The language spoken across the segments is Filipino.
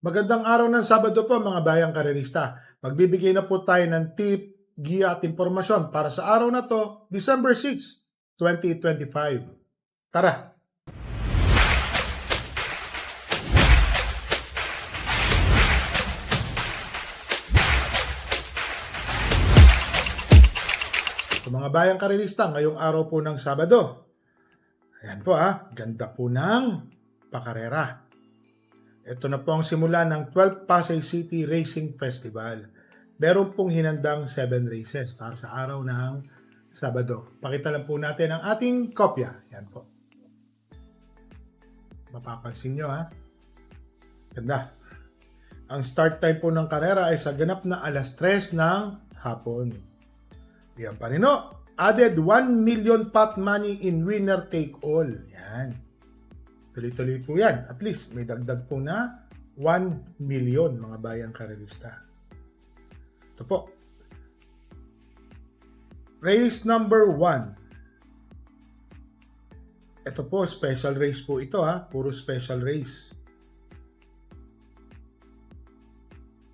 Magandang araw ng Sabado po mga bayang karerista. Magbibigay na po tayo ng tip, giya at impormasyon para sa araw na to, December 6, 2025. Tara! So mga bayang karerista, ngayong araw po ng Sabado. Ayan po ganda po ng pakarera. Ito na po ang simula ng 12th Pasay City Racing Festival. Meron pong hinandang 7 races para sa araw ng Sabado. Pakita lang po natin ang ating kopya. Yan po. Mapapansin nyo Ganda. Ang start time po ng karera ay sa ganap na alas 3 ng hapon. Yan pa rin Added 1 million pot money in winner take all. Yan. Tuloy-tuloy po yan. At least may dagdag po na 1 million mga bayang karerista. Ito po. Race number 1. Ito po, special race po ito Puro special race.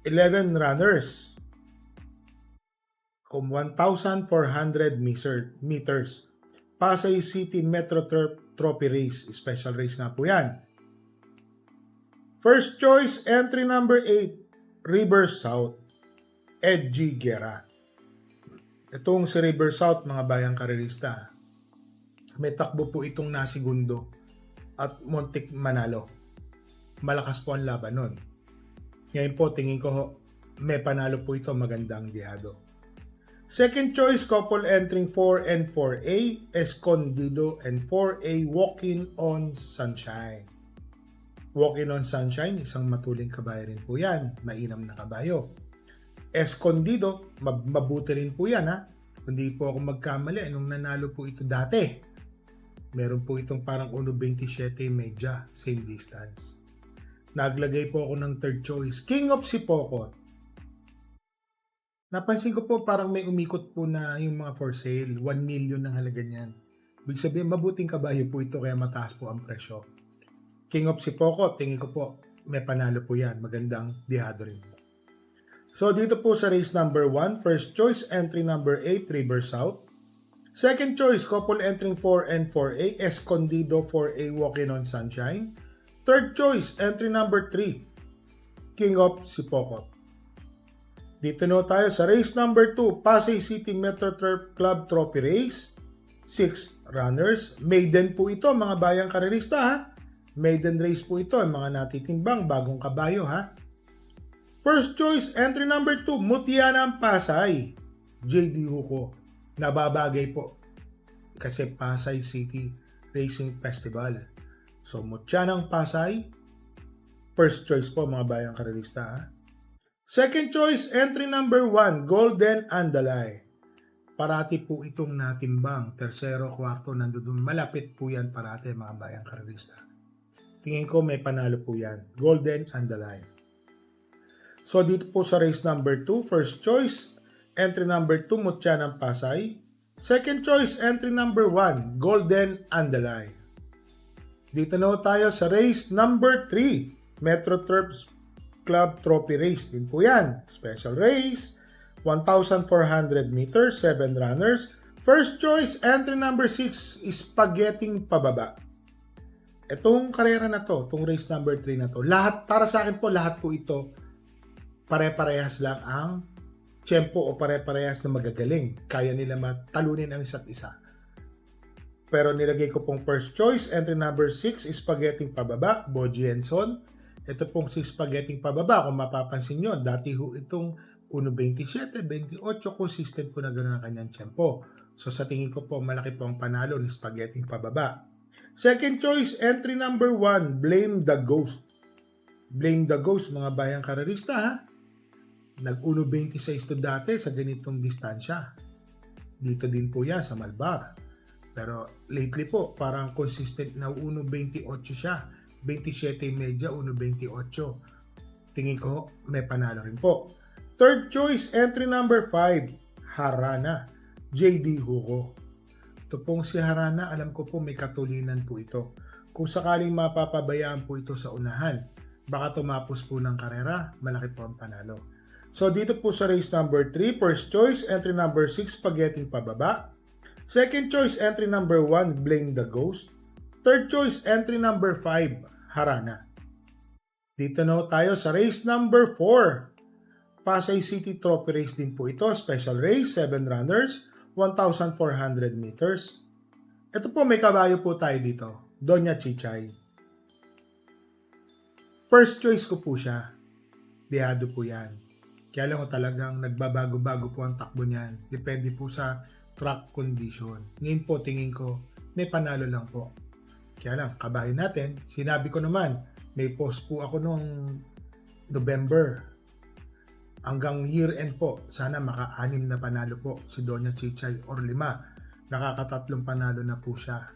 11 runners. 1,400 meters. Pasay City Metro Trophy Race. Special race na po yan. First choice, entry number 8, River South, Edgy Guerra. Itong si River South, mga bayang karerista, may takbo po itong nasigundo at muntik manalo. Malakas po ang laban nun. Ngayon po, tingin ko, may panalo po ito, magandang dihado. Second choice, couple entering 4 and 4A, Escondido, and 4A, Walking on Sunshine. Walking on Sunshine, isang matuling kabayo rin po yan. Mainam na kabayo. Escondido, mabuti rin po yan Hindi po ako magkamali nung nanalo po ito dati. Meron po itong parang 1.27 medya, same distance. Naglagay po ako ng third choice, King of Sipokot. Napansin ko po parang may umikot po na yung mga for sale. 1 million ang halaga niyan. Ibig sabihin, mabuting kabayo po ito kaya mataas po ang presyo. King of Sipokot, tingin ko po may panalo po yan. Magandang dihado rin po. So dito po sa race number 1, first choice, entry number 8, River South. Second choice, couple entering 4 and 4A, Escondido 4A, Walking on Sunshine. Third choice, entry number 3, King of Sipokot. Dito na tayo sa race number 2, Pasay City Metro Turf Club Trophy Race. 6 runners. Maiden po ito, mga bayang karerista Maiden race po ito, mga natitimbang, bagong kabayo First choice, entry number 2, Mutianang Pasay, JD Huko. Nababagay po kasi Pasay City Racing Festival. So, Mutianang Pasay, first choice po mga bayang karerista Second choice, entry number 1, Golden Andalay. Parati po itong natimbang. Tersero, kwarto, nandun. Malapit po yan parati mga bayang karerista. Tingin ko may panalo po yan. Golden Andalay. So dito po sa race number 2, first choice, entry number 2, Mutianang Pasay. Second choice, entry number 1, Golden Andalay. Dito na tayo sa race number 3, Metro Turf Club Trophy Race. Din po yan. Special race, 1,400 meters, 7 runners. First choice, entry number 6, Spaghetting Pababa. Itong karera na to, itong race number 3 na to, lahat, para sa akin po, lahat po ito, pare-parehas lang ang tiyempo o pare-parehas na magagaling. Kaya nila matalunin ang isa't isa. Pero nilagay ko pong first choice, entry number 6, Spaghetting Pababa, Bo Jenson. Ito pong si Spaghetting Pababa, kung mapapansin nyo, dati ho itong 1.27, 28, consistent po na gano'n ang kanyang tiyempo. So sa tingin ko po, malaki po ang panalo ni Spaghetting Pababa. Second choice, entry number 1, Blame the Ghost. Blame the Ghost, mga bayang karerista Nag 1.26 to dati sa ganitong distansya. Dito din po yan sa Malbar. Pero lately po, parang consistent na 1.28 siya. 27 medya, 1.28. Tingin ko, may panalo rin po. Third choice, entry number 5, Harana, JD Huko. Ito pong si Harana, alam ko po may katulinan po ito. Kung sakaling mapapabayaan po ito sa unahan, Baka tumapos po ng karera, malaki po ang panalo. So dito po sa race number 3, first choice, entry number 6, Spaghetti pababa. Second choice, entry number 1, Blame the Ghost. Third choice, entry number 5, Harana. Dito na tayo sa race number 4. Pasay City Trophy Race din po ito. Special race, 7 runners, 1,400 meters. Ito po, may kabayo po tayo dito. Doña Chichay. First choice ko po siya. Dehado po yan. Kaya lang ko talagang nagbabago-bago po ang takbo niyan. Depende po sa track condition. Ngayon po, tingin ko, may panalo lang po. Kaya lang, kabayo natin. Sinabi ko naman, may post po ako noong November. Hanggang year end po, sana maka-6 na panalo po si Doña Chichay or 5. Nakakatatlong panalo na po siya.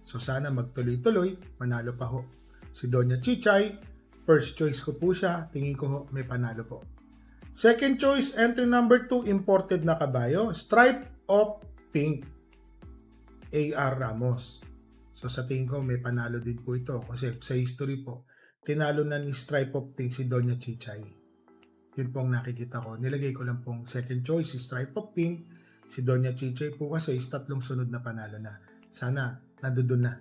So sana magtuloy-tuloy, manalo pa ho. Si Doña Chichay, first choice ko po siya, tingin ko ho, may panalo po. Second choice, entry number 2, imported na kabayo, Stripe of Pink, A.R. Ramos. So sa tingin ko, may panalo din po ito kasi sa history po, tinalo na ni Stripe of Pink si Doña Chichay. Yun pong nakikita ko. Nilagay ko lang pong second choice si Stripe of Pink, si Doña Chichay po kasi is 3 sunod na panalo na. Sana, nandoon na.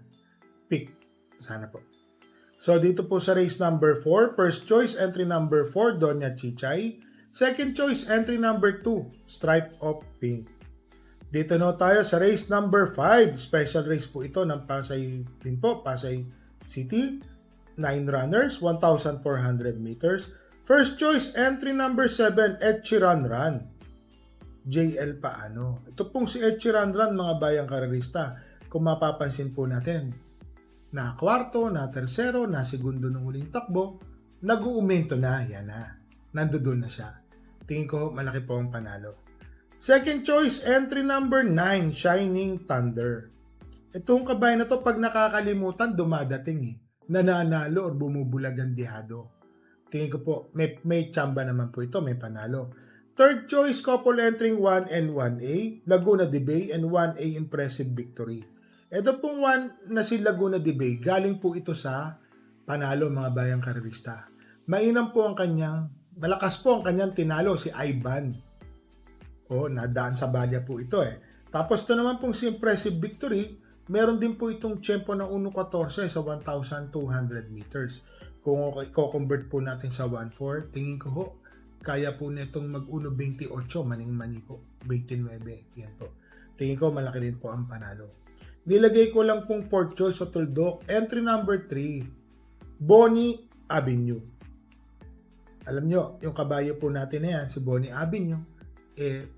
Pick. Sana po. So dito po sa race number 4, first choice, entry number 4, Doña Chichay. Second choice, entry number 2, Stripe of Pink. Dito na tayo sa race number 5. Special race po ito ng Pasay din po, Pasay City. 9 runners, 1,400 meters. First choice, entry number 7, Etchiran Run. JL Paano. Ito pong si Etchiran Run, mga bayang karerista. Kung mapapansin po natin, na kwarto, na tersero, na segundo ng huling takbo, nag-uumento na, yan na. Nandoon na siya. Tingin ko, malaki po ang panalo. Second choice, entry number 9, Shining Thunder. Itong kabayan na to, pag nakakalimutan, dumadating eh. Nananalo or bumubulag ang dihado. Tingin ko po, may tsamba naman po ito, may panalo. Third choice, couple entering 1 and 1A, Laguna de Bay and 1A Impressive Victory. Ito pong 1 na si Laguna de Bay, galing po ito sa panalo mga bayang karerista. Mainam po ang kanyang, malakas po ang kanyang tinalo si Ivan. Nadaan sa balya po ito eh. Tapos ito naman pong si Impressive Victory, meron din po itong tiyempo ng 1.14 sa 1,200 meters. Kung i-convert po natin sa 1.4, tingin ko ho, kaya po nitong mag 1.28, maning-mani po, 29, yan po. Tingin ko malaki rin po ang panalo. Nilagay ko lang pong fourth choice sa tuldok, entry number 3, Bonnie Avenue. Alam nyo, yung kabayo po natin na yan, si Bonnie Avenue,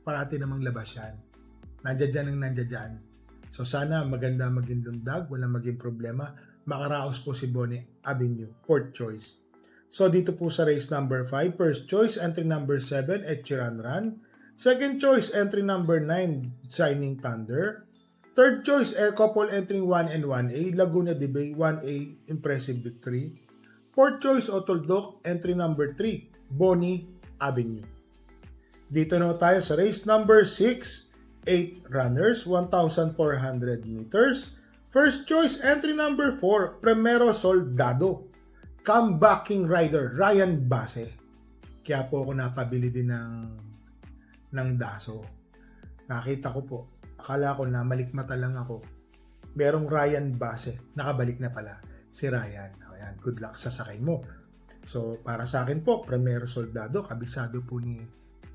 parati namang labas yan. Nandiyan. So sana maganda maging lundag, walang maging problema. Makaraos po si Bonnie Avenue, fourth choice. So dito po sa race number 5, first choice, entry number 7, Etchiran Run. Second choice, entry number 9, Shining Thunder. Third choice, couple entering 1 and 1A, Laguna de Bay, 1A, Impressive Victory. Fourth choice, Otoldok, entry number 3, Bonnie Avenue. Dito na tayo sa race number 6, 8 runners, 1,400 meters. First choice, entry number 4, Primero Soldado, comebacking rider, Ryan Base. Kaya po ako napabili din ng Daso. Nakita ko po, akala ko na malikmata lang ako. Merong Ryan Base, nakabalik na pala si Ryan. Ayan, good luck sa sakay mo. So, para sa akin po, Primero Soldado, kabisado po ni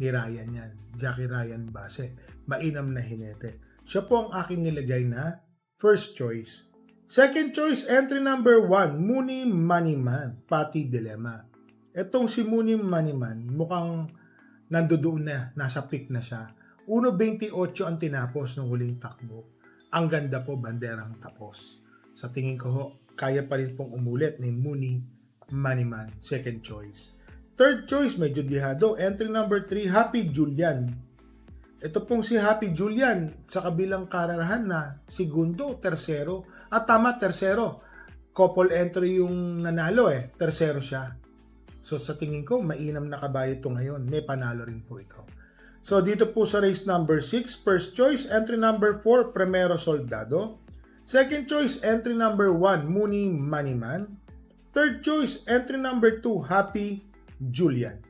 Ryan yan. Jackie Ryan Base. Mainam na hinete. Siya po ang aking nilagay na first choice. Second choice, entry number 1, Muni Maniman, Pati Dilemma. Etong si Muni Maniman, mukhang nandoon na, nasa peak na siya. 1.28 ang tinapos ng huling takbo. Ang ganda po, banderang tapos. Sa tingin ko ho, kaya pa rin pong umulit ni Muni Maniman, second choice. Third choice, medyo dihado. Entry number 3, Happy Julian. Ito pong si Happy Julian sa kabilang karerahan na segundo, tersero. At tama, tersero. Couple entry yung nanalo tersero siya. So sa tingin ko, mainam na kabayo ito ngayon. May panalo rin po ito. So dito po sa race number 6, first choice, entry number 4, Primero Soldado. Second choice, entry number 1, Muni Maniman. Third choice, entry number 2, Happy Julian.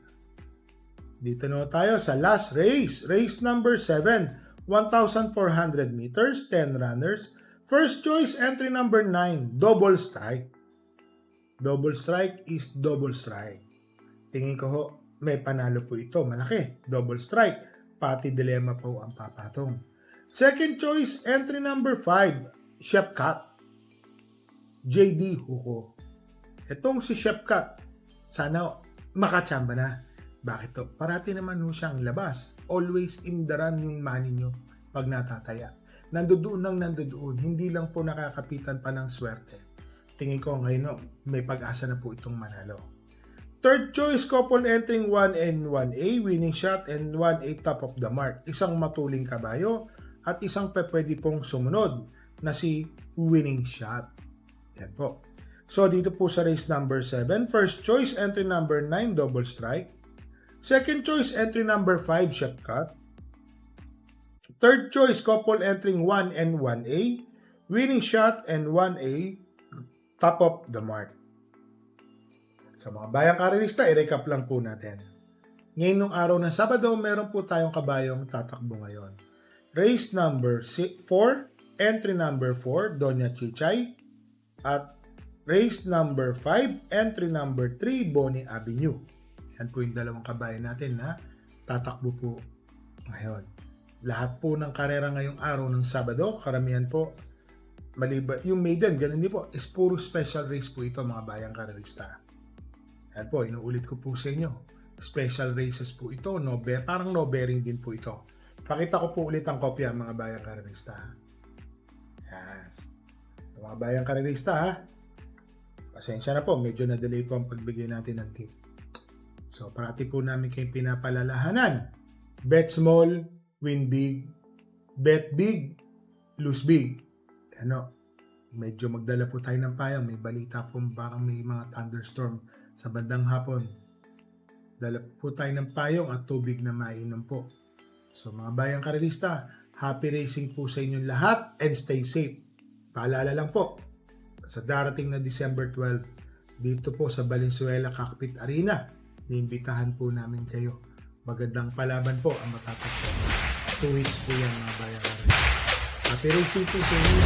Dito na tayo sa last race. Race number 7, 1,400 meters, 10 runners. First choice, entry number 9, Double Strike. Double Strike is double strike. Tingin ko ho, may panalo po ito. Malaki. Double Strike. Pati dilemma po ang papatong. Second choice, entry number 5, Chef Cat. JD Huko. Itong si Chef Cat, sana makachamba na. Bakit to? Parati naman ho siyang labas. Always in the run yung money nyo pag natataya. Nandoon nang nandoon. Hindi lang po nakakapitan pa ng swerte. Tingin ko ngayon may pag-asa na po itong manalo. Third choice, couple entering 1 and 1A, winning shot and 1A top of the mark. Isang matuling kabayo at isang pwede pong sumunod na si winning shot. Yan po. So, dito po sa race number 7, first choice, entry number 9, Double Strike. Second choice, entry number 5, Chef Cut. Third choice, couple entering 1 and 1A, winning shot and 1A, top of the mark. Sa mga bayang karelista, i-recap lang po natin. Ngayon nung araw ng Sabado, meron po tayong kabayong tatakbo ngayon. Race number 4, entry number 4, Doña Chichay. At race number 5, entry number 3, Bonnie Avenue. Yan po yung dalawang kabayan natin na tatakbo po ngayon. Lahat po ng karera ngayong araw ng Sabado, karamihan po, maliban, yung maiden, ganun din po, is puro special race po ito mga bayang karerista. Yan po, inuulit ko po sa inyo. Special races po ito, parang no bearing din po ito. Pakita ko po ulit ang kopya mga bayang karerista. Yan. Mga bayang karerista ha. Pasensya na po, medyo na-delay po ang pagbigay natin ng tip. So, parati po namin kayong pinapalalahanan. Bet small, win big. Bet big, lose big. Ano, medyo magdala po tayo ng payong. May balita po parang may mga thunderstorm sa bandang hapon. Dala po tayo ng payong at tubig na mainom po. So, mga bayang karelista, happy racing po sa inyong lahat and stay safe. Paalala lang po, sa darating na December 12, dito po sa Valenzuela Cockpit Arena, niimbitahan po namin kayo. Magandang palaban po ang matatagpuan. 2 weeks po yan mga bayan. Happy racing po sa inyo.